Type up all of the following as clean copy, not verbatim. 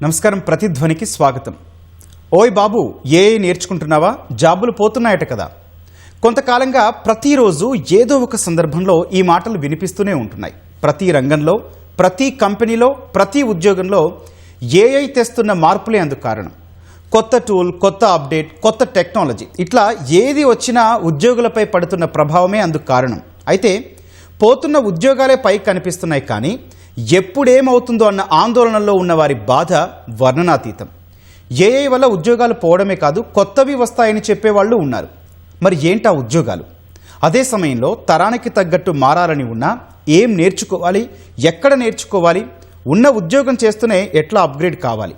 నమస్కారం, ప్రతిధ్వనికి స్వాగతం. ఓయ్ బాబు, ఏఐ నేర్చుకుంటున్నావా? జాబులు పోతున్నాయట కదా. కొంతకాలంగా ప్రతిరోజు ఏదో ఒక సందర్భంలో ఈ మాటలు వినిపిస్తూనే ఉంటున్నాయి. ప్రతి రంగంలో, ప్రతి కంపెనీలో, ప్రతి ఉద్యోగంలో ఏఐ తెస్తున్న మార్పులే అందుకు కారణం. కొత్త టూల్, కొత్త అప్డేట్, కొత్త టెక్నాలజీ, ఇట్లా ఏది వచ్చినా ఉద్యోగులపై పడుతున్న ప్రభావమే అందుకు కారణం. అయితే పోతున్న ఉద్యోగాలే పైకి కనిపిస్తున్నాయి, కానీ ఎప్పుడేమవుతుందో అన్న ఆందోళనలో ఉన్న వారి బాధ వర్ణనాతీతం. ఏఐ వల్ల ఉద్యోగాలు పోవడమే కాదు, కొత్తవి వస్తాయని చెప్పేవాళ్ళు ఉన్నారు. మరి ఏంటా ఉద్యోగాలు? అదే సమయంలో తరానికి తగ్గట్టు మారాలని ఉన్నా ఏం నేర్చుకోవాలి, ఎక్కడ నేర్చుకోవాలి, ఉన్న ఉద్యోగం చేస్తూనే ఎట్లా అప్గ్రేడ్ కావాలి,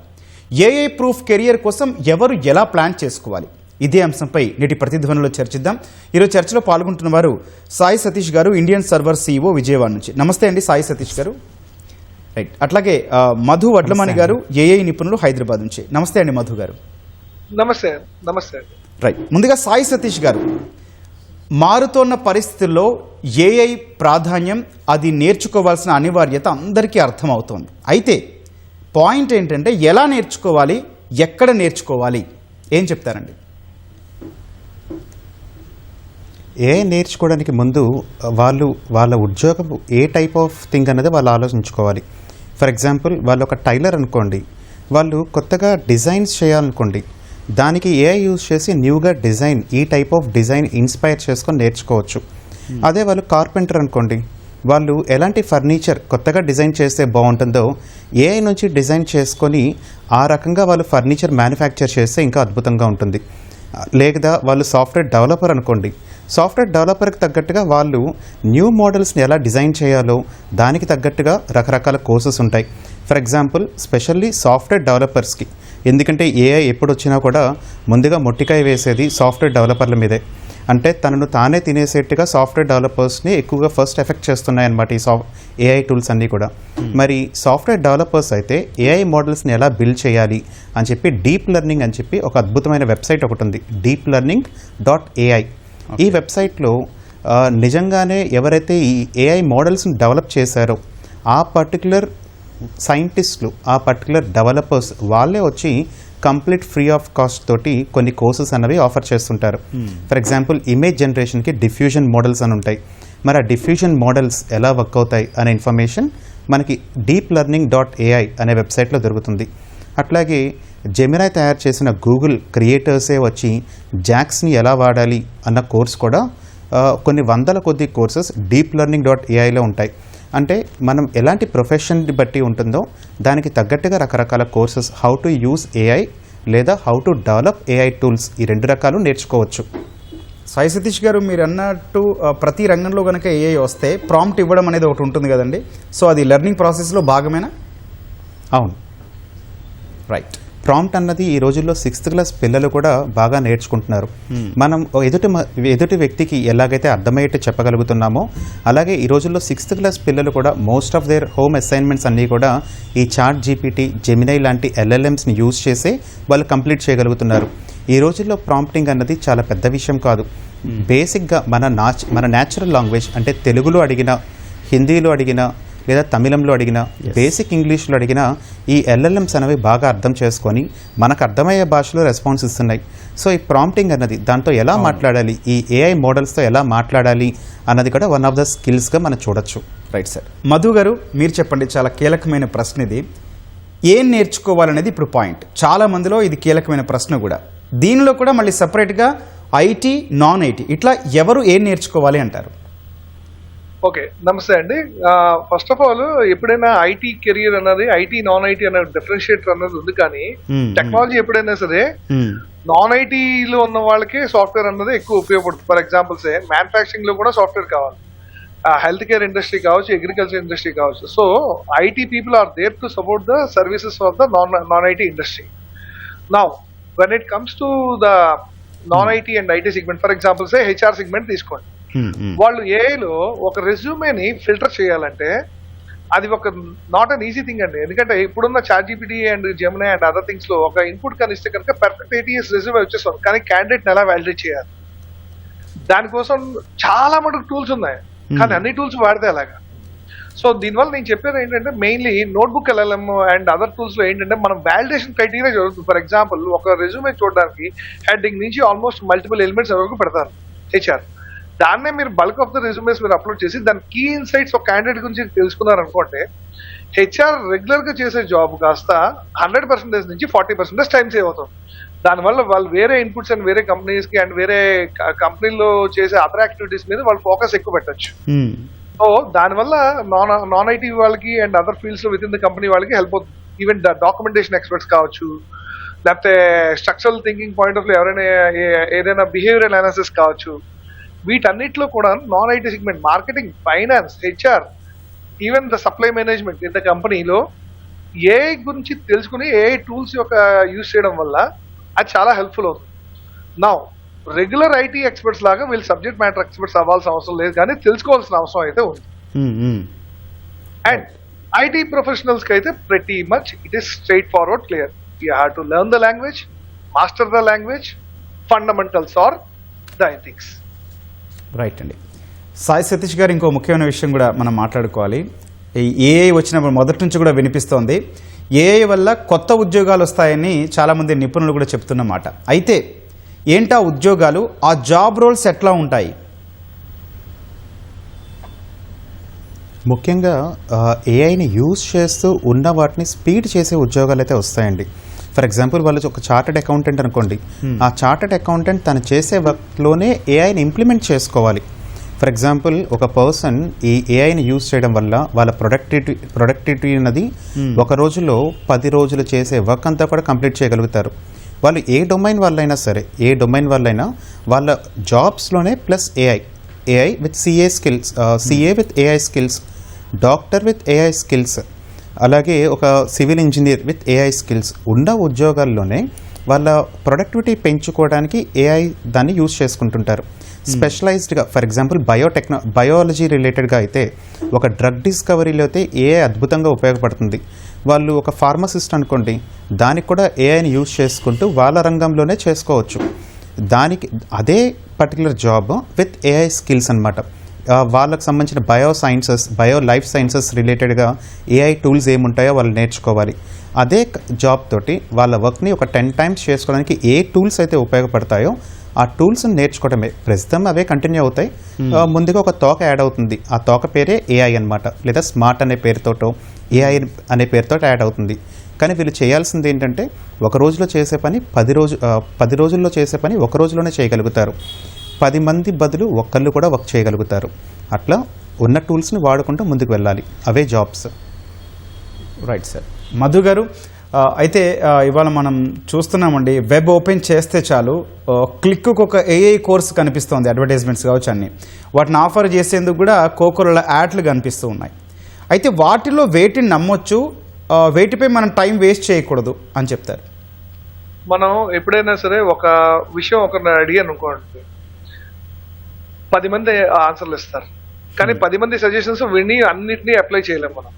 ఏఐ ప్రూఫ్ కెరియర్ కోసం ఎవరు ఎలా ప్లాన్ చేసుకోవాలి, ఇదే అంశంపై నేటి ప్రతిధ్వనిలో చర్చిద్దాం. ఈరోజు చర్చలో పాల్గొంటున్న వారు సాయి సతీష్ గారు, ఇండియన్ సర్వర్ CEO, విజయవాడ నుంచి. నమస్తే అండి సాయి సతీష్ గారు. రైట్. అట్లాగే మధు వడ్లమణి గారు, ఏఐ నిపుణులు, హైదరాబాద్ నుంచి. నమస్తే అండి మధు గారు. నమస్తే. నమస్తే. రైట్. ముందుగా సాయి సతీష్ గారు, మారుతోన్న పరిస్థితుల్లో ఏఐ ప్రాధాన్యం, అది నేర్చుకోవాల్సిన అనివార్యత అందరికీ అర్థమవుతోంది. అయితే పాయింట్ ఏంటంటే ఎలా నేర్చుకోవాలి, ఎక్కడ నేర్చుకోవాలి, ఏం చెప్తారండి? ఏఐ నేర్చుకోవడానికి ముందు వాళ్ళ ఉద్యోగం ఏ టైప్ ఆఫ్ థింగ్ అనేది వాళ్ళు ఆలోచించుకోవాలి. ఫర్ ఎగ్జాంపుల్, వాళ్ళు ఒక టైలర్ అనుకోండి, వాళ్ళు కొత్తగా డిజైన్స్ చేయాలనుకోండి, దానికి ఏఐ యూజ్ చేసి న్యూగా డిజైన్, ఈ టైప్ ఆఫ్ డిజైన్ ఇన్స్పైర్ చేసుకొని నేర్చుకోవచ్చు. అదే వాళ్ళు కార్పెంటర్ అనుకోండి, వాళ్ళు ఎలాంటి ఫర్నిచర్ కొత్తగా డిజైన్ చేస్తే బాగుంటుందో ఏఐ నుంచి డిజైన్ చేసుకొని ఆ రకంగా వాళ్ళు ఫర్నిచర్ మ్యానుఫ్యాక్చర్ చేస్తే ఇంకా అద్భుతంగా ఉంటుంది. లేదా వాళ్ళు సాఫ్ట్వేర్ డెవలపర్ అనుకోండి, సాఫ్ట్వేర్ డెవలపర్కి తగ్గట్టుగా వాళ్ళు న్యూ మోడల్స్ని ఎలా డిజైన్ చేయాలో దానికి తగ్గట్టుగా రకరకాల కోర్సెస్ ఉంటాయి. ఫర్ ఎగ్జాంపుల్, స్పెషల్లీ సాఫ్ట్వేర్ డెవలపర్స్కి, ఎందుకంటే ఏఐ ఎప్పుడు వచ్చినా కూడా ముందుగా మొట్టికాయ వేసేది సాఫ్ట్వేర్ డెవలపర్ల మీదే. అంటే తనను తానే తినేసేట్టుగా సాఫ్ట్వేర్ డెవలపర్స్ని ఎక్కువగా ఫస్ట్ ఎఫెక్ట్ చేస్తున్నాయన్నమాట ఈ ఏఐ టూల్స్ అన్నీ కూడా. మరి సాఫ్ట్వేర్ డెవలపర్స్ అయితే ఏఐ మోడల్స్ని ఎలా బిల్డ్ చేయాలి అని చెప్పి డీప్ లెర్నింగ్ అని చెప్పి ఒక అద్భుతమైన వెబ్సైట్ ఒకటి ఉంది, deeplearning.ai. ఈ వెబ్సైట్లో నిజంగానే ఎవరైతే ఈ ఏఐ మోడల్స్ని డెవలప్ చేశారో ఆ పర్టికులర్ సైంటిస్టులు, ఆ పర్టికులర్ డెవలపర్స్ వాళ్ళే వచ్చి కంప్లీట్ ఫ్రీ ఆఫ్ కాస్ట్ తోటి కొన్ని కోర్సెస్ అనేవి ఆఫర్ చేస్తుంటారు. ఫర్ ఎగ్జాంపుల్, ఇమేజ్ జనరేషన్కి డిఫ్యూజన్ మోడల్స్ అని ఉంటాయి. మరి ఆ డిఫ్యూజన్ మోడల్స్ ఎలా వర్క్ అవుతాయి అనే ఇన్ఫర్మేషన్ మనకి deeplearning.ai అనే వెబ్సైట్లో దొరుకుతుంది. అట్లాగే జెమినై తయారు చేసిన గూగుల్ క్రియేటర్సే వచ్చి జాక్స్ని ఎలా వాడాలి అన్న కోర్స్ కూడా కొన్ని వందల కొద్ది కోర్సెస్ deeplearning.aiలో ఉంటాయి. అంటే మనం ఎలాంటి ప్రొఫెషన్ని బట్టి ఉంటుందో దానికి తగ్గట్టుగా రకరకాల courses, how to use AI లేదా how to develop AI tools, ఈ రెండు రకాలు నేర్చుకోవచ్చు. సాయి సతీష్ గారు, మీరు అన్నట్టు ప్రతి రంగంలో కనుక ఏఐ వస్తే ప్రాంప్ట్ ఇవ్వడం అనేది ఒకటి ఉంటుంది కదండి. సో అది లెర్నింగ్ ప్రాసెస్లో భాగమేనా? అవును, రైట్. ప్రాంప్ట్ అన్నది ఈ రోజుల్లో 6th క్లాస్ పిల్లలు కూడా బాగా నేర్చుకుంటున్నారు. మనం ఎదుటి వ్యక్తికి ఎలాగైతే అర్థమయ్యేట్టు చెప్పగలుగుతున్నామో అలాగే ఈ రోజుల్లో 6th క్లాస్ పిల్లలు కూడా most of their home assignments అన్నీ కూడా ఈ చాట్ జీపీటీ, జెమినై లాంటి LLMస్ని యూజ్ చేసే వాళ్ళు కంప్లీట్ చేయగలుగుతున్నారు. ఈ రోజుల్లో ప్రాంప్టింగ్ అన్నది చాలా పెద్ద విషయం కాదు. బేసిక్గా మన న్యాచురల్ లాంగ్వేజ్, అంటే తెలుగులో అడిగిన, హిందీలో అడిగిన లేదా తమిళంలో అడిగిన, బేసిక్ ఇంగ్లీష్లో అడిగిన ఈ LLMs అనేవి బాగా అర్థం చేసుకొని మనకు అర్థమయ్యే భాషలో రెస్పాన్స్ ఇస్తున్నాయి. సో ఈ ప్రాంప్టింగ్ అన్నది, దాంతో ఎలా మాట్లాడాలి, ఈ ఏఐ మోడల్స్తో ఎలా మాట్లాడాలి అన్నది కూడా వన్ ఆఫ్ ద స్కిల్స్గా మనం చూడొచ్చు. Right sir. మధు గారు, మీరు చెప్పండి. చాలా కీలకమైన ప్రశ్న ఇది. ఏం నేర్చుకోవాలనేది ఇప్పుడు పాయింట్. చాలా మందిలో ఇది కీలకమైన ప్రశ్న కూడా. దీనిలో కూడా మళ్ళీ సపరేట్గా ఐటీ, నాన్ ఐటీ, ఇట్లా ఎవరు ఏం నేర్చుకోవాలి అంటారు? ఓకే, నమస్తే అండి. ఫస్ట్ ఆఫ్ ఆల్, ఎప్పుడైనా ఐటీ కెరియర్ అన్నది, ఐటీ నాన్ ఐటీ అనే డిఫరెన్షియేటర్ అన్నది ఉంది. కానీ టెక్నాలజీ ఎప్పుడైనా సరే నాన్ ఐటీలో ఉన్న వాళ్ళకి సాఫ్ట్వేర్ అన్నది ఎక్కువ ఉపయోగపడుతుంది. ఫర్ ఎగ్జాంపుల్ మ్యానుఫ్యాక్చరింగ్ లో కూడా సాఫ్ట్వేర్ కావాలి, హెల్త్ కేర్ ఇండస్ట్రీ కావచ్చు, అగ్రికల్చర్ ఇండస్ట్రీ కావచ్చు. So IT people are there to support the services of the non IT industry. Now when it comes to the non IT and IT segment, for example HR segment తీసుకోండి. వాళ్ళు ఏఐలో ఒక రెజ్యూమేని filter చేయాలంటే అది ఒక not an easy thing అండి. ఎందుకంటే ఇప్పుడున్న ChatGPT and Gemini and other things లో ఒక ఇన్పుట్ కనిస్తే కనుక పర్ఫెక్ట్ ATS రెజ్యూమే వచ్చేస్తుంది. కానీ క్యాండిడేట్ ఎలా వాలిడేట్ చేయాలి, దానికోసం చాలా మటుకు టూల్స్ ఉన్నాయి, కానీ అన్ని టూల్స్ వాడితే అలాగా. సో దీనివల్ల నేను చెప్పేది ఏంటంటే mainly notebook LLM and other tools లో ఏంటంటే మనం వాలిడేషన్ క్రైటీరియా జరుగుతుంది. ఫర్ ఎగ్జాంపుల్ ఒక రెజ్యూమే చూడడానికి హెడ్డింగ్ నుంచి ఆల్మోస్ట్ మల్టిపుల్ ఎలిమెంట్స్ వరకు పెడతారు HR. దాన్నే మీరు బల్క్ ఆఫ్ ద రెజ్యూమేస్ మీరు అప్లోడ్ చేసి దాని కీ ఇన్సైట్స్ ఒక క్యాండిడేట్ గురించి తెలుసుకున్నారు అనుకోండి, HR రెగ్యులర్ గా చేసే జాబ్ కాస్త 100% నుంచి 40% టైం సేవ్ అవుతుంది. దానివల్ల వాళ్ళు వేరే ఇన్పుట్స్ అండ్ వేరే కంపెనీస్ కి అండ్ వేరే కంపెనీలో చేసే అదర్ యాక్టివిటీస్ మీద వాళ్ళు ఫోకస్ ఎక్కువ పెట్టచ్చు. సో దానివల్ల నాన్ ఐటీ వాళ్ళకి అండ్ అదర్ ఫీల్డ్స్ లో విత్ ఇన్ ద కంపెనీ వాళ్ళకి హెల్ప్ అవుతుంది. ఈవెన్ డాక్యుమెంటేషన్ ఎక్స్పర్ట్స్ కావచ్చు, లేకపోతే structural thinking point of view ఎవరైనా ఏదైనా బిహేవియరల్ అనాలిసిస్ కావచ్చు, వీటన్నిటిలో కూడా non IT segment, marketing, finance, HR, even the supply management in the కంపెనీలో AI గురించి తెలుసుకుని AI టూల్స్ యొక్క యూజ్ చేయడం వల్ల అది చాలా హెల్ప్ఫుల్ అవుతుంది. నా రెగ్యులర్ ఐటీ ఎక్స్పర్ట్స్ లాగా వీళ్ళు సబ్జెక్ట్ మ్యాటర్ ఎక్స్పర్ట్స్ అవ్వాల్సిన అవసరం లేదు, కానీ తెలుసుకోవాల్సిన అవసరం అయితే ఉంది. అండ్ ఐటీ ప్రొఫెషనల్స్ కి అయితే pretty much it is straightforward, clear. You have to learn the language, master the language, fundamentals are the ethics. Right అండి. సాయి సతీష్ గారు, ఇంకో ముఖ్యమైన విషయం కూడా మనం మాట్లాడుకోవాలి. ఈ AI వచ్చినప్పుడు మొదటి నుంచి కూడా వినిపిస్తోంది, AI వల్ల కొత్త ఉద్యోగాలు వస్తాయని చాలామంది నిపుణులు కూడా చెప్తున్నమాట. అయితే ఏంటా ఉద్యోగాలు, ఆ జాబ్ రోల్స్ ఎట్లా ఉంటాయి? ముఖ్యంగా ఏఐని యూజ్ చేస్తూ ఉన్న వాటిని స్పీడ్ చేసే ఉద్యోగాలు అయితే వస్తాయండి. ఫర్ ఎగ్జాంపుల్ వాళ్ళు ఒక చార్టెడ్ అకౌంటెంట్ అనుకోండి, ఆ చార్టెడ్ అకౌంటెంట్ తను చేసే వర్క్లోనే ఏఐని ఇంప్లిమెంట్ చేసుకోవాలి. ఫర్ ఎగ్జాంపుల్ ఒక పర్సన్ ఈ ఏఐని యూజ్ చేయడం వల్ల వాళ్ళ ప్రొడక్టివిటీ అన్నది ఒక రోజులో 10 రోజులు చేసే వర్క్ అంతా కూడా కంప్లీట్ చేయగలుగుతారు. వాళ్ళు ఏ డొమైన్ వాళ్ళైనా సరే, ఏ డొమైన్ వాళ్ళైనా వాళ్ళ జాబ్స్లోనే plus AI with CA skills, CA with AI skills, doctor with AI skills, అలాగే ఒక civil engineer with AI skills ఉన్న ఉద్యోగాల్లోనే వాళ్ళ ప్రొడక్టివిటీ పెంచుకోవడానికి AI దాన్ని యూజ్ చేసుకుంటుంటారు. స్పెషలైజ్డ్గా ఫర్ ఎగ్జాంపుల్ బయాలజీ రిలేటెడ్గా అయితే ఒక డ్రగ్ డిస్కవరీలో అయితే AI అద్భుతంగా ఉపయోగపడుతుంది. వాళ్ళు ఒక ఫార్మసిస్ట్ అనుకోండి, దానికి కూడా AIని యూజ్ చేసుకుంటూ వాళ్ళ రంగంలోనే చేసుకోవచ్చు. దానికి అదే particular job with AI skills అనమాట. వాళ్ళకు సంబంధించిన బయో లైఫ్ సైన్సెస్ రిలేటెడ్గా AI టూల్స్ ఏముంటాయో వాళ్ళు నేర్చుకోవాలి. అదే జాబ్ తోటి వాళ్ళ వర్క్ని ఒక 10 times చేసుకోవడానికి ఏ టూల్స్ అయితే ఉపయోగపడతాయో ఆ టూల్స్ని నేర్చుకోవడమే. ప్రస్తుతం అవే కంటిన్యూ అవుతాయి. ముందుగా ఒక తోక యాడ్ అవుతుంది, ఆ తోక పేరే AI అనమాట, లేదా స్మార్ట్ అనే పేరుతోటో AI అనే పేరుతో యాడ్ అవుతుంది. కానీ వీళ్ళు చేయాల్సింది ఏంటంటే ఒక రోజులో చేసే పని 10 రోజుల్లో చేసే పని ఒక రోజులోనే చేయగలుగుతారు. 10 మంది బదులు ఒక్కళ్ళు కూడా వర్క్ చేయగలుగుతారు. అట్లా ఉన్న టూల్స్ని వాడుకుంటూ ముందుకు వెళ్ళాలి, అవే jobs. Right sir. Madhu garu, అయితే ఇవాళ మనం చూస్తున్నామండి, వెబ్ ఓపెన్ చేస్తే చాలు క్లిక్కు ఒక AI కోర్స్ కనిపిస్తోంది, అడ్వర్టైజ్మెంట్స్ కావచ్చు అన్ని, వాటిని ఆఫర్ చేసేందుకు కూడా కోకోల యాడ్లు కనిపిస్తూ ఉన్నాయి. అయితే వాటిలో వేటిని నమ్మొచ్చు, వేటిపై మనం టైం వేస్ట్ చేయకూడదు అని చెప్తారు? మనం ఎప్పుడైనా సరే ఒక విషయం ఒకరిని అడిగాను అనుకోండి, 10 మంది ఆన్సర్లు ఇస్తారు, కానీ 10 మంది సజెషన్స్ విని అన్నిటినీ అప్లై చేయలేము మనం.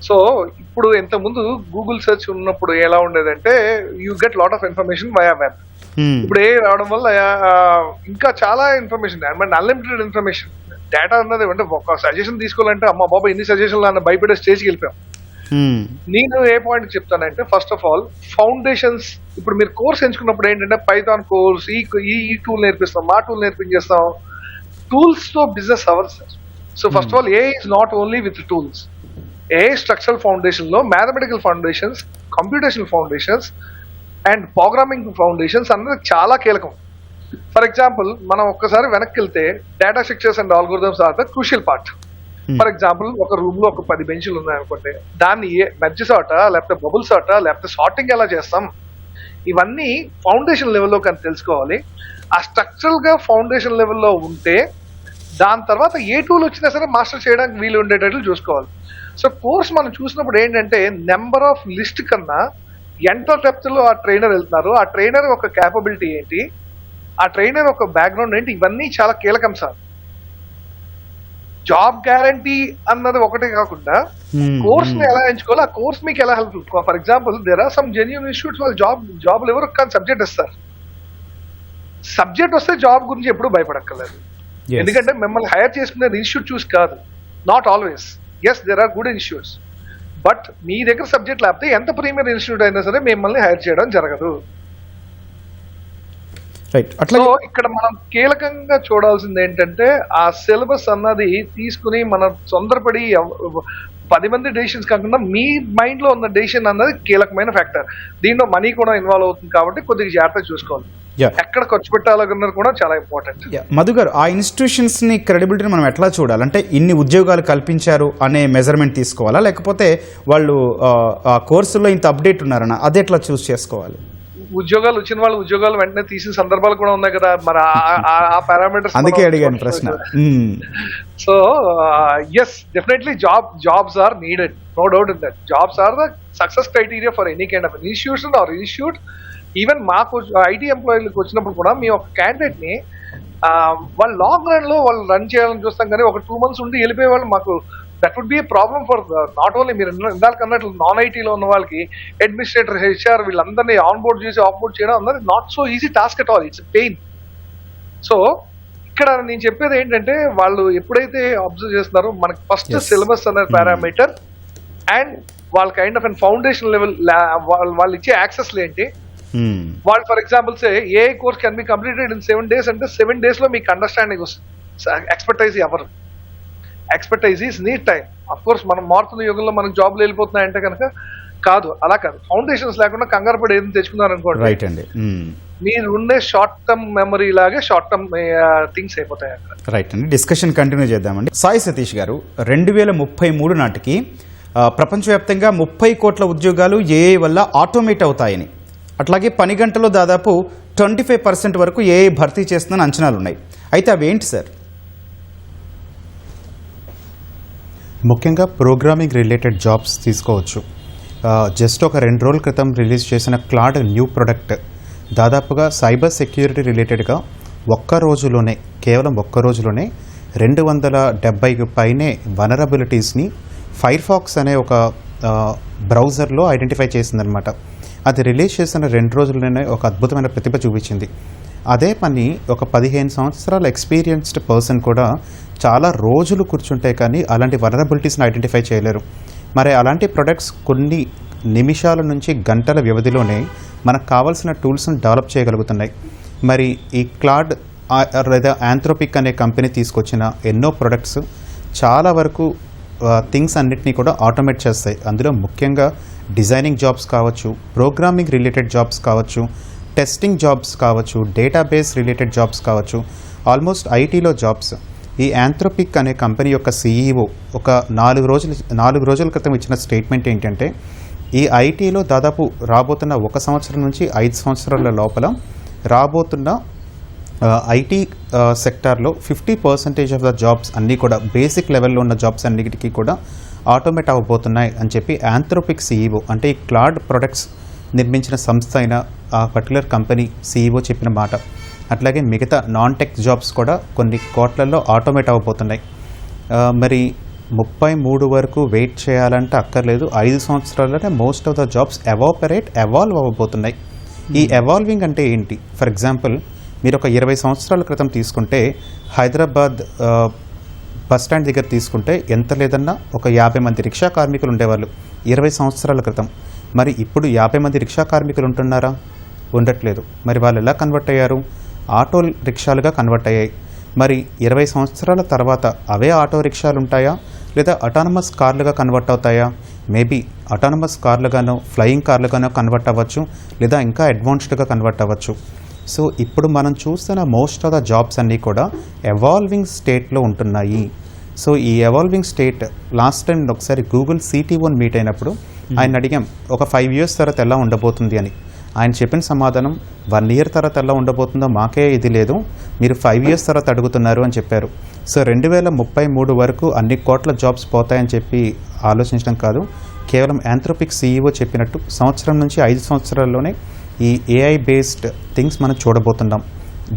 సో ఇప్పుడు ఇంతకుముందు గూగుల్ సెర్చ్ ఉన్నప్పుడు ఎలా ఉండేదంటే you get lot of information via web. ఇప్పుడు ఏ రావడం వల్ల ఇంకా చాలా ఇన్ఫర్మేషన్, అన్లిమిటెడ్ ఇన్ఫర్మేషన్, డేటా అన్నది అంటే ఒక సజెషన్ తీసుకోవాలంటే అమ్మ బాబా ఇన్ని సజెషన్లు అన్న భయపడే స్టేజ్కి వెళ్ళిపోయాం. నేను ఏ పాయింట్ చెప్తానంటే, ఫస్ట్ ఆఫ్ ఆల్ ఫౌండేషన్స్. ఇప్పుడు మీరు కోర్స్ ఎంచుకున్నప్పుడు ఏంటంటే పైథాన్ కోర్స్, ఈ టూల్ నేర్పిస్తాం, ఆ టూల్ నేర్పించేస్తాం, టూల్స్ తో business hours sir. So first of all AI is not only with tools. AI structural foundation లో mathematical foundations, computational foundations and programming foundations అన్నది చాలా కీలకం. ఫర్ ఎగ్జాంపుల్ మనం ఒక్కసారి వెనక్కి వెళ్తే data structures and algorithms are the crucial part. For example ఒక room లో ఒక 10 బెంచ్లు ఉన్నాయనుకోండి, దాన్ని మెర్జ్ సార్ట్ లేకపోతే బబుల్ సార్ట్ లేకపోతే సార్టింగ్ ఎలా చేస్తాం, ఇవన్నీ ఫౌండేషన్ లెవెల్లో కానీ తెలుసుకోవాలి. ఆ స్ట్రక్చరల్ గా ఫౌండేషన్ లెవెల్లో ఉంటే దాని తర్వాత ఏ టూల్ వచ్చినా సరే మాస్టర్ చేయడానికి వీలు ఉండేటట్లు చూసుకోవాలి. సో కోర్స్ మనం చూసినప్పుడు ఏంటంటే నెంబర్ ఆఫ్ లిస్ట్ కన్నా ఎంత డెప్త్ లో ఆ ట్రైనర్ వెళ్తున్నారు, ఆ ట్రైనర్ ఒక క్యాపబిలిటీ ఏంటి, ఆ ట్రైనర్ ఒక బ్యాక్గ్రౌండ్ ఏంటి, ఇవన్నీ చాలా కీలకం సార్. జాబ్ గ్యారంటీ అన్నది ఒకటే కాకుండా కోర్స్ ని ఎలా ఎంచుకోవాలి, ఆ కోర్స్ మీకు ఎలా help. For example there are some genuine institutes వాళ్ళు జాబ్లు ఎవరు కానీ సబ్జెక్ట్ ఇస్తారు. సబ్జెక్ట్ వస్తే జాబ్ గురించి ఎప్పుడు భయపడక్కర్లేదు, ఎందుకంటే మిమ్మల్ని హైర్ చేసుకునేది ఇన్స్టిట్యూట్ చూసి కాదు, not always. Yes there are good institutes, but మీ దగ్గర సబ్జెక్ట్ లేకపోతే ఎంత ప్రీమియర్ ఇన్స్టిట్యూట్ అయినా సరే మిమ్మల్ని హైర్ చేయడం జరగదు. రైట్. అట్లా సో ఇక్కడ మనం కీలకంగా చూడాల్సింది ఏంటంటే ఆ సిలబస్ అన్నది తీసుకుని మనం తొందరపడి 10 మంది డెసిషన్స్ కాకుండా మీ మైండ్ లో ఉన్న డెసిషన్ అన్నది కీలకమైన ఫ్యాక్టర్. దీంట్లో మనీ కూడా ఇన్వాల్వ్ అవుతుంది కాబట్టి కొద్దిగా జాగ్రత్తగా చూసుకోవాలి. ఎక్కడ ఖర్చు పెట్టాలన్నది కూడా చాలా ఇంపార్టెంట్. మధు గారు, ఆ ఇన్స్టిట్యూషన్స్ ని క్రెడిబిలిటీని మనం ఎట్లా చూడాలి? అంటే ఇన్ని ఉద్యోగాలు కల్పించారు అనే మెజర్మెంట్ తీసుకోవాలా, లేకపోతే వాళ్ళు ఆ కోర్సులో ఇంత అప్డేట్ ఉన్నారన్న అది ఎట్లా చూస్ చేసుకోవాలి? ఉద్యోగాలు వచ్చిన వాళ్ళు ఉద్యోగాలు వెంటనే తీసిన సందర్భాలు కూడా ఉన్నాయి కదా, మరి ఆ పారామీటర్స్ అందుకే అడిగాను ప్రశ్న. So yes, definitely jobs are needed, no doubt in that. Jobs are the success criteria for any kind of institution or institute. Even మాకు ఐటీ ఎంప్లాయీలకు వచ్చినప్పుడు కూడా మీ ఒక క్యాండిడేట్ ని వాళ్ళు లాంగ్ రన్ లో వాళ్ళు రన్ చేయాలని చూస్తాం, కానీ ఒక 2 months ఉండి వెళ్ళిపోయే వాళ్ళు మాకు that would be a problem for not only మీరు ఇందాక అన్నట్లు నాన్ ఐటీలో ఉన్న వాళ్ళకి అడ్మినిస్ట్రేటర్, హెచ్ఆర్ వీళ్ళందరినీ ఆన్ బోర్డ్ చేసి ఆఫ్ బోర్డ్ చేయడం అన్నది not so easy task at all, it's pain. So ఇక్కడ నేను చెప్పేది ఏంటంటే వాళ్ళు ఎప్పుడైతే అబ్జర్వ్ చేస్తున్నారో మనకి ఫస్ట్ సిలబస్ అనే పారామీటర్ అండ్ వాళ్ళ kind of and foundation level వాళ్ళు ఇచ్చే యాక్సెస్ ఏంటి. వాళ్ళు for example a course can be completed in 7 days అంటే 7 days లో మీకు అండర్స్టాండింగ్ వస్తుంది. ఎక్స్పర్టైజ్ ఎవరు, expertise is need time. Of course మనం మారుతున్న యుగంలో మనం జాబ్లు వెళ్ళిపోతున్నాయంటే కనుక కాదు, అలా కాదు. ఫౌండేషన్స్ లేకుండా కంగారు పడి ఏదైనా తెచ్చుకున్నారు అనుకోండి, రైట్ అండి, మీరు ఉండే షార్ట్ టర్మ్ మెమరీ లాగే షార్ట్ టర్మ్ థింగ్స్ అయిపోతాయి అక్కడ. రైట్ అండి, డిస్కషన్ కంటిన్యూ చేద్దామండి. సాయి సతీష్ గారు, 2033 నాటికి ప్రపంచవ్యాప్తంగా 30 కోట్ల ఉద్యోగాలు ఏఐ వల్ల ఆటోమేట్ అవుతాయని, అట్లాగే పని గంటలో దాదాపు 25% వరకు ఏఐ భర్తీ చేస్తుందని అంచనాలు ఉన్నాయి. అయితే అవి ఏంటి సార్? ముఖ్యంగా ప్రోగ్రామింగ్ రిలేటెడ్ జాబ్స్ తీసుకోవచ్చు. జస్ట్ ఒక 2 రోజుల క్రితం రిలీజ్ చేసిన క్లాడ్ న్యూ ప్రొడక్ట్ దాదాపుగా సైబర్ సెక్యూరిటీ రిలేటెడ్గా కేవలం ఒక్క రోజులోనే 270కి పైనే వనరబిలిటీస్ని ఫైర్ ఫాక్స్ అనే ఒక బ్రౌజర్లో ఐడెంటిఫై చేసిందనమాట. అది రిలీజ్ చేసిన 2 రోజుల్లోనే ఒక అద్భుతమైన ప్రతిభ చూపించింది. అదే పని ఒక 15 సంవత్సరాల ఎక్స్పీరియన్స్డ్ పర్సన్ కూడా చాలా రోజులు కూర్చుంటే కానీ అలాంటి వనరబిలిటీస్ని ఐడెంటిఫై చేయలేరు. మరి అలాంటి ప్రొడక్ట్స్ కొన్ని నిమిషాల నుంచి గంటల వ్యవధిలోనే మనకు కావాల్సిన టూల్స్ని డెవలప్ చేయగలుగుతున్నాయి. మరి ఈ క్లాడ్ లేదా యాంథ్రోపిక్ అనే కంపెనీ తీసుకొచ్చిన ఎన్నో ప్రొడక్ట్స్ చాలా వరకు థింగ్స్ అన్నిటినీ కూడా ఆటోమేట్ చేస్తాయి. అందులో ముఖ్యంగా డిజైనింగ్ జాబ్స్ కావచ్చు, ప్రోగ్రామింగ్ రిలేటెడ్ జాబ్స్ కావచ్చు, టెస్టింగ్ జాబ్స్ కావచ్చు, డేటాబేస్ రిలేటెడ్ జాబ్స్ కావచ్చు, ఆల్మోస్ట్ ఐటీలో జాబ్స్. ఈ యాంథ్రోపిక్ అనే కంపెనీ యొక్క CEO ఒక 4 రోజుల క్రితం ఇచ్చిన స్టేట్మెంట్ ఏంటంటే, ఈ ఐటీలో దాదాపు రాబోతున్న 1 సంవత్సరం నుంచి 5 సంవత్సరాల లోపల రాబోతున్న ఐటీ సెక్టార్లో 50% ఆఫ్ ద జాబ్స్ అన్నీ కూడా బేసిక్ లెవెల్లో ఉన్న జాబ్స్ అన్నిటికీ కూడా ఆటోమేట్ అవ్వబోతున్నాయి అని చెప్పి యాంథ్రోపిక్ CEO, అంటే ఈ క్లాడ్ ప్రొడక్ట్స్ నిర్మించిన సంస్థ అయిన ఆ పర్టికులర్ కంపెనీ CEO చెప్పిన మాట. అట్లాగే మిగతా నాన్ టెక్ జాబ్స్ కూడా కొన్ని కోట్లలో ఆటోమేట్ అవ్వబోతున్నాయి. మరి 33 వరకు వెయిట్ చేయాలంటే అక్కర్లేదు, 5 సంవత్సరాల్లోనే most of the jobs evolve అవ్వబోతున్నాయి. ఈ ఎవాల్వింగ్ అంటే ఏంటి? ఫర్ ఎగ్జాంపుల్ మీరు ఒక 20 సంవత్సరాల క్రితం తీసుకుంటే హైదరాబాద్ బస్ స్టాండ్ దగ్గర తీసుకుంటే ఎంత లేదన్నా ఒక 50 మంది రిక్షా కార్మికులు ఉండేవాళ్ళు 20 సంవత్సరాల క్రితం. మరి ఇప్పుడు 50 మంది రిక్షా కార్మికులు ఉంటున్నారా? ఉండట్లేదు. మరి వాళ్ళు ఎలా కన్వర్ట్ అయ్యారు? ఆటో రిక్షాలుగా కన్వర్ట్ అయ్యాయి. మరి 20 సంవత్సరాల తర్వాత అవే ఆటో రిక్షాలు ఉంటాయా, లేదా అటానమస్ కార్లుగా కన్వర్ట్ అవుతాయా? మేబీ అటానమస్ కార్లుగానో ఫ్లయింగ్ కార్లుగానో కన్వర్ట్ అవ్వచ్చు, లేదా ఇంకా అడ్వాన్స్డ్గా కన్వర్ట్ అవ్వచ్చు. సో ఇప్పుడు మనం చూస్తున్న మోస్ట్ ఆఫ్ ద జాబ్స్ అన్నీ కూడా ఎవాల్వింగ్ స్టేట్లో ఉంటున్నాయి. సో ఈ ఎవాల్వింగ్ స్టేట్ లాస్ట్ టైం ఒకసారి గూగుల్ CTOని మీట్ అయినప్పుడు ఆయన అడిగాం ఒక 5 years తర్వాత ఎలా ఉండబోతుంది అని. ఆయన చెప్పిన సమాధానం 1 year తర్వాత ఎలా ఉండబోతుందో మాకే ఇది లేదు, మీరు 5 years తర్వాత అడుగుతున్నారు అని చెప్పారు. సో 2033 వరకు అన్ని కోట్ల జాబ్స్ పోతాయని చెప్పి ఆలోచించడం కాదు, కేవలం యాంథ్రోపిక్ CEO చెప్పినట్టు సంవత్సరం నుంచి 5 సంవత్సరాల్లోనే ఈ AI బేస్డ్ థింగ్స్ మనం చూడబోతున్నాం.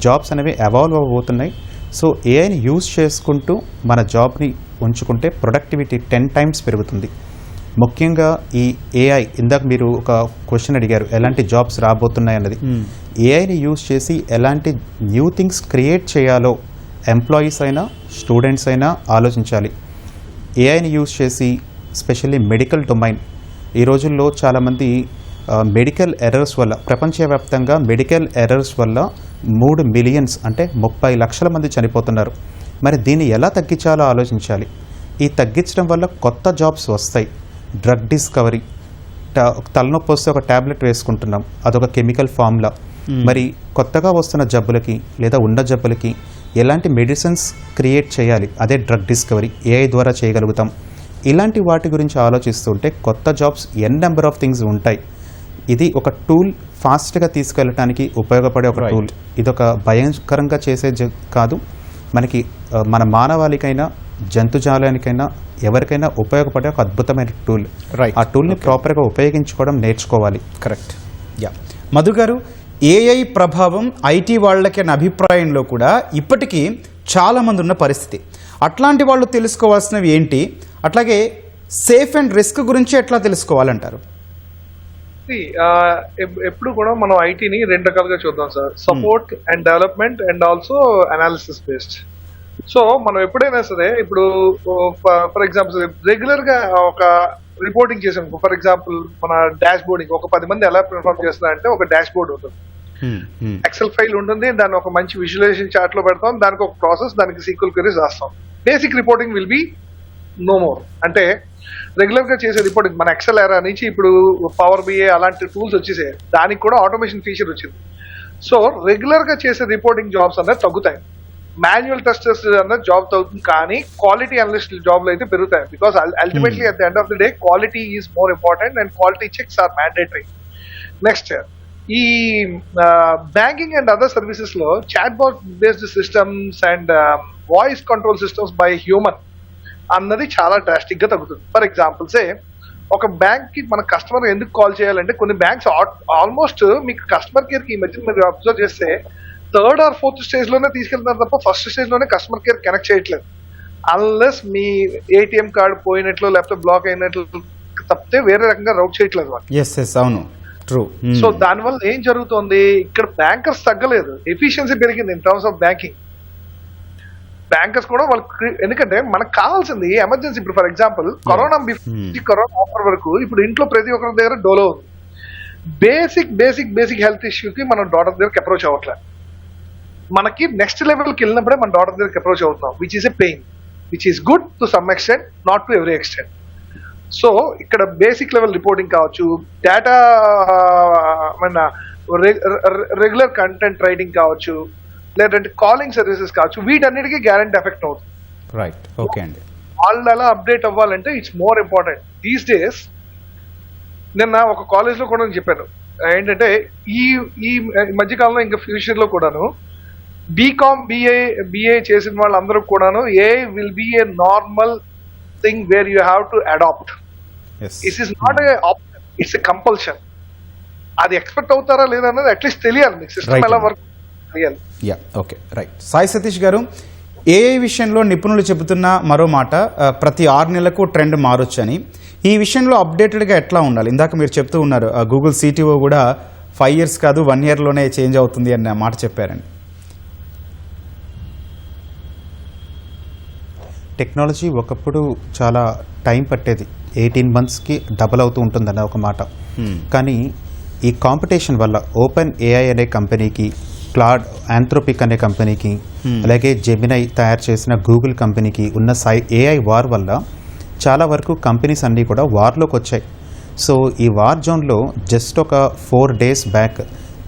జాబ్స్ అనేవి ఎవాల్వ్ అవ్వబోతున్నాయి. సో ఏఐని యూజ్ చేసుకుంటూ మన జాబ్ని ఉంచుకుంటే ప్రొడక్టివిటీ 10 times పెరుగుతుంది. ముఖ్యంగా ఈ AI, ఇందాక మీరు ఒక క్వశ్చన్ అడిగారు ఎలాంటి జాబ్స్ రాబోతున్నాయి అన్నది. ఏఐని యూజ్ చేసి ఎలాంటి న్యూ థింగ్స్ క్రియేట్ చేయాలో ఎంప్లాయీస్ అయినా స్టూడెంట్స్ అయినా ఆలోచించాలి. ఏఐని యూజ్ చేసి స్పెషల్లీ మెడికల్ డొమైన్ ఈ రోజుల్లో చాలామంది మెడికల్ ఎర్రర్స్ వల్ల ప్రపంచవ్యాప్తంగా మెడికల్ ఎర్రర్స్ వల్ల 3 మిలియన్స్ అంటే 30 లక్షల మంది చనిపోతున్నారు. మరి దీన్ని ఎలా తగ్గించాలో ఆలోచించాలి. ఈ తగ్గించడం వల్ల కొత్త జాబ్స్ వస్తాయి. డ్రగ్ డిస్కవరీ, తలనొప్పి వస్తే ఒక ట్యాబ్లెట్ వేసుకుంటున్నాం, అదొక కెమికల్ ఫామ్లా. మరి కొత్తగా వస్తున్న జబ్బులకి లేదా ఉన్న జబ్బులకి ఎలాంటి మెడిసిన్స్ క్రియేట్ చేయాలి, అదే డ్రగ్ డిస్కవరీ ఏఐ ద్వారా చేయగలుగుతాం. ఇలాంటి వాటి గురించి ఆలోచిస్తుంటే కొత్త జాబ్స్ నెంబర్ ఆఫ్ థింగ్స్ ఉంటాయి. ఇది ఒక టూల్, ఫాస్ట్గా తీసుకెళ్ళటానికి ఉపయోగపడే ఒక టూల్. ఇదొక భయంకరంగా చేసే కాదు, మనకి మన మానవాళికైనా జంతుజాలానికైనా ఎవరికైనా ఉపయోగపడే ఒక అద్భుతమైన టూల్. ఆ టూల్ని ప్రాపర్గా ఉపయోగించుకోవడం నేర్చుకోవాలి. కరెక్ట్. యా, మధు గారు, ఏఐ ప్రభావం ఐటీ వాళ్ళకి అనే అభిప్రాయంలో కూడా ఇప్పటికీ చాలామంది ఉన్న పరిస్థితి. అట్లాంటి వాళ్ళు తెలుసుకోవాల్సినవి ఏంటి, అట్లాగే సేఫ్ అండ్ రిస్క్ గురించి ఎట్లా తెలుసుకోవాలంటారు? ఎప్పుడు కూడా మనం ఐటీని 2 రకాలుగా చూద్దాం sir. Support and development and also analysis based. So మనం ఎప్పుడైనా సరే ఇప్పుడు ఫర్ ఎగ్జాంపుల్ రెగ్యులర్ గా ఒక రిపోర్టింగ్ చేసాం. ఫర్ ఎగ్జాంపుల్ మన డాష్ బోర్డింగ్ ఒక 10 మంది ఎలా పెర్ఫార్మ్ చేస్తున్నారంటే ఒక డాష్ బోర్డ్ ఉంటుంది, ఎక్సెల్ ఫైల్ ఉంటుంది, దాన్ని ఒక మంచి విజువలైజేషన్ చార్ట్ లో పెడతాం, దానికి ఒక ప్రాసెస్, దానికి సీక్వెల్ క్వెరీస్ రాస్తాం. Basic reporting will be no more. అంటే రెగ్యులర్ గా చేసే రిపోర్టింగ్ మన ఎక్సెల్ ఎరా నుంచి ఇప్పుడు పవర్ బిఏ అలాంటి టూల్స్ వచ్చేసాయి, దానికి కూడా ఆటోమేషన్ ఫీచర్ వచ్చింది. సో రెగ్యులర్ గా చేసే రిపోర్టింగ్ జాబ్స్ అనేది తగ్గుతాయి, మాన్యువల్ టెస్టర్స్ అన్నది జాబ్ తగ్గుతుంది, కానీ క్వాలిటీ అనలిస్ట్ జాబ్లు అయితే పెరుగుతాయి. Because ultimately at the end of the day quality is more important and quality checks are mandatory. Next, ఈ బ్యాంకింగ్ అండ్ అదర్ సర్వీసెస్ లో chatbot based systems and voice control systems by human అన్నది చాలా drastic గా తగ్గుతుంది. For example say ఒక bank కి మన customer ఎందుకు కాల్ చేయాలంటే కొన్ని బ్యాంక్స్ ఆల్మోస్ట్ మీకు కస్టమర్ కేర్ కి ఈ మధ్య మీరు అబ్జర్వ్ చేస్తే 3rd or 4th స్టేజ్ లోనే తీసుకెళ్తున్నారు తప్ప ఫస్ట్ స్టేజ్ లోనే కస్టమర్ కేర్ కనెక్ట్ చేయట్లేదు. అన్లెస్ మీ ఏటీఎం కార్డు పోయినట్లు లేకపోతే బ్లాక్ అయినట్లు తప్పితే వేరే రకంగా రౌట్ చేయట్లేదు వాళ్ళు. అవును, ట్రూ. సో దానివల్ల ఏం జరుగుతుంది, ఇక్కడ బ్యాంకర్స్ తగ్గలేదు, ఎఫిషియన్సీ పెరిగింది in terms of banking. Bankers కూడా వాళ్ళకి, ఎందుకంటే మనకు కావాల్సింది ఎమర్జెన్సీ. ఇప్పుడు ఫర్ ఎగ్జాంపుల్ కరోనా ఆఫర్ వరకు ఇప్పుడు ఇంట్లో ప్రతి ఒక్కరి దగ్గర డోలో ఉంది. బేసిక్ హెల్త్ ఇష్యూకి మనం డాక్టర్ దగ్గరికి అప్రోచ్ అవ్వట్లేదు. మనకి నెక్స్ట్ లెవెల్కి వెళ్ళినప్పుడే మన డాక్టర్ దగ్గరికి అప్రోచ్ అవుతున్నాం, which is a pain, which is good to some extent, not to every extent. So ఇక్కడ బేసిక్ లెవెల్ రిపోర్టింగ్ కావచ్చు, డేటా మన రెగ్యులర్ కంటెంట్ రైటింగ్ కావచ్చు, లేదంటే కాలింగ్ సర్వీసెస్ కావచ్చు, వీటన్నిటికీ గ్యారెంటీ ఎఫెక్ట్ అవుతుంది. రైట్, ఓకే అండి. వాళ్ళు ఎలా అప్డేట్ అవ్వాలంటే it's more important these days. నిన్న ఒక కాలేజ్ లో కూడా చెప్పాను ఏంటంటే ఈ మధ్యకాలంలో ఇంకా ఫ్యూచర్ లో కూడాను బీకామ్ బిఏ చేసిన వాళ్ళందరూ కూడాను a will be a normal thing where you have to adapt. It is not a option, it's a compulsion. అది ఎక్స్పెక్ట్ అవుతారా లేదా అనేది అట్లీస్ట్ తెలియాలి, మీకు సిస్టమ్ ఎలా వర్క్ తెలియాలి. Yeah, okay, right. Sai Satish గారు, ఏఐ విషయంలో నిపుణులు చెబుతున్న మరో మాట, ప్రతి 6 నెలలకు ట్రెండ్ మారొచ్చని. ఈ విషయంలో అప్డేటెడ్గా ఎట్లా ఉండాలి? ఇందాక మీరు చెప్తూ ఉన్నారు గూగుల్ సిటిఓ కూడా 5 years కాదు 1 yearలోనే చేంజ్ అవుతుంది అన్న మాట చెప్పారండి. టెక్నాలజీ ఒకప్పుడు చాలా టైం పట్టేది, 18 monthsకి డబల్ అవుతూ ఉంటుందన్న ఒక మాట. కానీ ఈ కాంపిటీషన్ వల్ల ఓపెన్ ఏఐ అనే కంపెనీకి, క్లాడ్ ఆంథ్రోపిక్ అనే కంపెనీకి, అలాగే జెమినై తయారు చేసిన గూగుల్ కంపెనీకి ఉన్న ఏఐ వార్ వల్ల చాలా వరకు కంపెనీస్ అన్నీ కూడా వార్లోకి వచ్చాయి. సో ఈ వార్ జోన్లో జస్ట్ ఒక 4 days బ్యాక్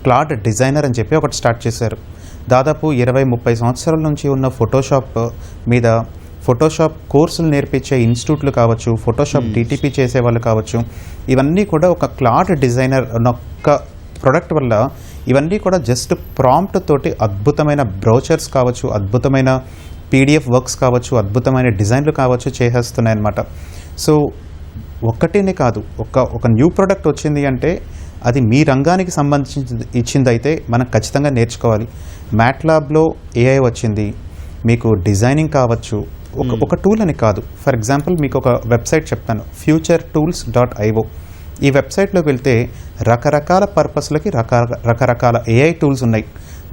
క్లాడ్ డిజైనర్ అని చెప్పి ఒకటి స్టార్ట్ చేశారు. దాదాపు 20-30 సంవత్సరాల నుంచి ఉన్న ఫోటోషాప్ మీద, ఫోటోషాప్ కోర్సులు నేర్పించే ఇన్స్టిట్యూట్లు కావచ్చు, ఫోటోషాప్ డిటిపి చేసే వాళ్ళు కావచ్చు, ఇవన్నీ కూడా ఒక క్లాడ్ డిజైనర్ ఒక్క ప్రొడక్ట్ వల్ల ఇవన్నీ కూడా జస్ట్ ప్రాంప్ట్ తోటి అద్భుతమైన బ్రౌచర్స్ కావచ్చు, అద్భుతమైన పీడిఎఫ్ వర్క్స్ కావచ్చు, అద్భుతమైన డిజైన్లు కావచ్చు చేసేస్తున్నాయి అన్నమాట. సో ఒక్కటేనే కాదు, ఒక న్యూ ప్రోడక్ట్ వచ్చింది అంటే అది మీ రంగానికి సంబంధించి ఇచ్చిందైతే మనం ఖచ్చితంగా నేర్చుకోవాలి. మ్యాట్లాబ్లో ఏఐ వచ్చింది, మీకు డిజైనింగ్ కావచ్చు, ఒక టూల్ అని కాదు. ఫర్ ఎగ్జాంపుల్ మీకు ఒక వెబ్సైట్ చెప్తాను, futuretools.io. ఈ వెబ్సైట్లోకి వెళ్తే రకరకాల పర్పస్లకి రకరకాల ఏఐ టూల్స్ ఉన్నాయి.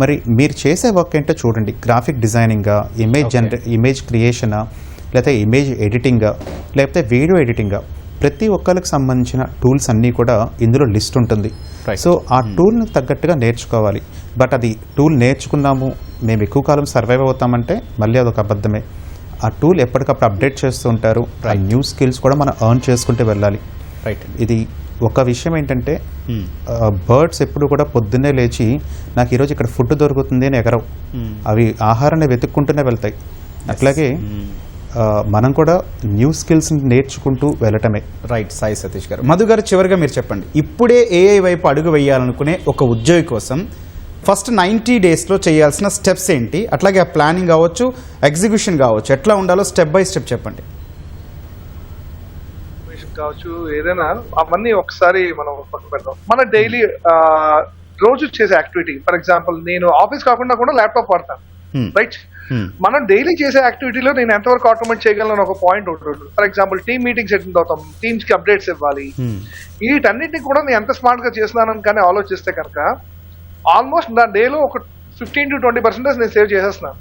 మరి మీరు చేసే వర్క్ ఏంటో చూడండి, గ్రాఫిక్ డిజైనింగా, ఇమేజ్ క్రియేషనా, లేకపోతే ఇమేజ్ ఎడిటింగా, లేకపోతే వీడియో ఎడిటింగా, ప్రతి ఒక్కరికి సంబంధించిన టూల్స్ అన్నీ కూడా ఇందులో లిస్ట్ ఉంటుంది. Right. సో ఆ టూల్ని తగ్గట్టుగా నేర్చుకోవాలి. బట్ అది టూల్ నేర్చుకున్నాము మేము ఎక్కువ కాలం సర్వైవ్ అవుతామంటే మళ్ళీ అదొక అబద్ధమే. ఆ టూల్ ఎప్పటికప్పుడు అప్డేట్ చేస్తూ ఉంటారు. ఆ న్యూ స్కిల్స్ కూడా మనం ఎర్న్ చేసుకుంటూ వెళ్ళాలి. రైట్. ఇది ఒక విషయం ఏంటంటే బర్డ్స్ ఎప్పుడు కూడా పొద్దున్నే లేచి నాకు ఈరోజు ఇక్కడ ఫుడ్ దొరుకుతుంది అని ఎగరవు. అవి ఆహారాన్ని వెతుక్కుంటూనే వెళ్తాయి. అట్లాగే మనం కూడా న్యూ స్కిల్స్ నేర్చుకుంటూ వెళ్ళటమే. రైట్. సాయి సతీష్ గారు, మధు గారు, చివరిగా మీరు చెప్పండి, ఇప్పుడే ఏఐ వైపు అడుగు వేయాలనుకునే ఒక ఉద్యోగి కోసం ఫస్ట్ 90 డేస్లో చేయాల్సిన స్టెప్స్ ఏంటి, అట్లాగే ఆ ప్లానింగ్ కావచ్చు, ఎగ్జిక్యూషన్ కావచ్చు, ఎట్లా ఉండాలో స్టెప్ బై స్టెప్ చెప్పండి. కావచ్చు ఏదైనా అవన్నీ ఒకసారి మనం పక్కన పెడదాం. మన డైలీ రోజు చేసే యాక్టివిటీ, ఫర్ ఎగ్జాంపుల్ నేను ఆఫీస్ కాకుండా కూడా ల్యాప్టాప్ వాడతాను, రైట్? మనం డైలీ చేసే యాక్టివిటీలో నేను ఎంతవరకు ఆటోమేట్ చేయగలను ఒక పాయింట్ ఉంటుంది. For example team meetings attend అవుతాం, టీమ్స్ కి అప్డేట్స్ ఇవ్వాలి. వీటన్నిటిని కూడా నేను ఎంత స్మార్ట్ గా చేస్తున్నానని కానీ ఆలోచిస్తే కనుక ఆల్మోస్ట్ నా డేలో ఒక 15 to 20% నేను సేవ్ చేసేస్తున్నాను.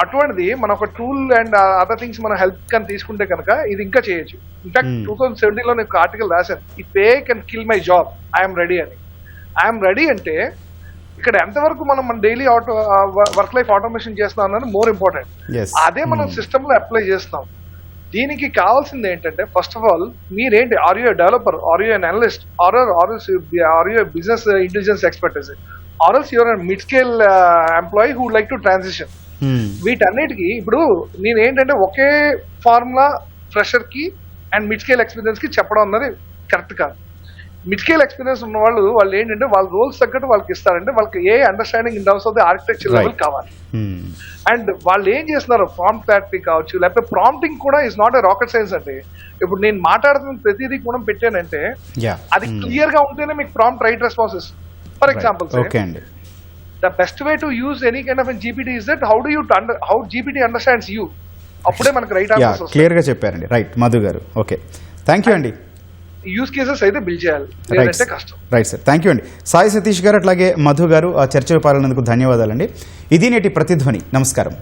అటువంటిది మన ఒక టూల్ అండ్ అదర్ థింగ్స్ మన హెల్ప్ కానీ తీసుకుంటే కనుక ఇది ఇంకా చేయొచ్చు. ఇన్ఫాక్ట్ 2017 లో నేను ఒక ఆర్టికల్ రాశాను, ఈ pay can kill my job, I'm ready అని. ఐఎమ్ రెడీ అంటే ఇక్కడ ఎంతవరకు మనం మన డైలీ వర్క్ లైఫ్ ఆటోమేషన్ చేస్తున్నాం అన్నది మోర్ ఇంపార్టెంట్. అదే మనం సిస్టమ్ లో అప్లై చేస్తున్నాం. దీనికి కావాల్సింది ఏంటంటే ఫస్ట్ ఆఫ్ ఆల్ మీరేంటి, are you developer, are you an analyst, are you business intelligence expertise, are else your mid scale employee who like to transition. వీటన్నిటికీ ఇప్పుడు నేను ఏంటంటే ఒకే ఫార్ములా ఫ్రెషర్ కి అండ్ మిడ్ స్కేల్ ఎక్స్పీరియన్స్ కి చెప్పడం అన్నది కరెక్ట్ కాదు. మిడ్ స్కేల్ ఎక్స్పీరియన్స్ ఉన్న వాళ్ళు ఏంటంటే వాళ్ళ రోల్స్ తగ్గట్టు వాళ్ళకి ఇస్తారంటే వాళ్ళకి a understanding in terms of the architecture level కావాలి. అండ్ వాళ్ళు ఏం చేస్తున్నారు, ప్రాంప్ట్ థెరపీ కావచ్చు, లేకపోతే ప్రాంప్టింగ్ కూడా is not a rocket science అండి. ఇప్పుడు నేను మాట్లాడుతున్న ప్రతిదీ కూడా పెట్టానంటే అది క్లియర్ గా ఉంటేనే మీకు prompt right responses. For example, the best way to use any kind of a GPT is that how GPT understands you. అప్పుడే మనకు రైట్ ఆన్సర్స్ వస్తాయి. క్లియర్ గా చెప్పారండి. రైట్ మధు గారు, ఓకే, థ్యాంక్ యూ అండి. యూస్ కేసెస్ అయితే బిల్డ్ చేయాలి, లేదంటే కష్టం. రైట్ సార్, థ్యాంక్ యూ అండి. సాయి సతీష్ గారు అట్లాగే మధు గారు ఆ చర్చలో పాల్గొన్నందుకు ధన్యవాదాలండి. ఇది నేటి ప్రతిధ్వని. నమస్కారం.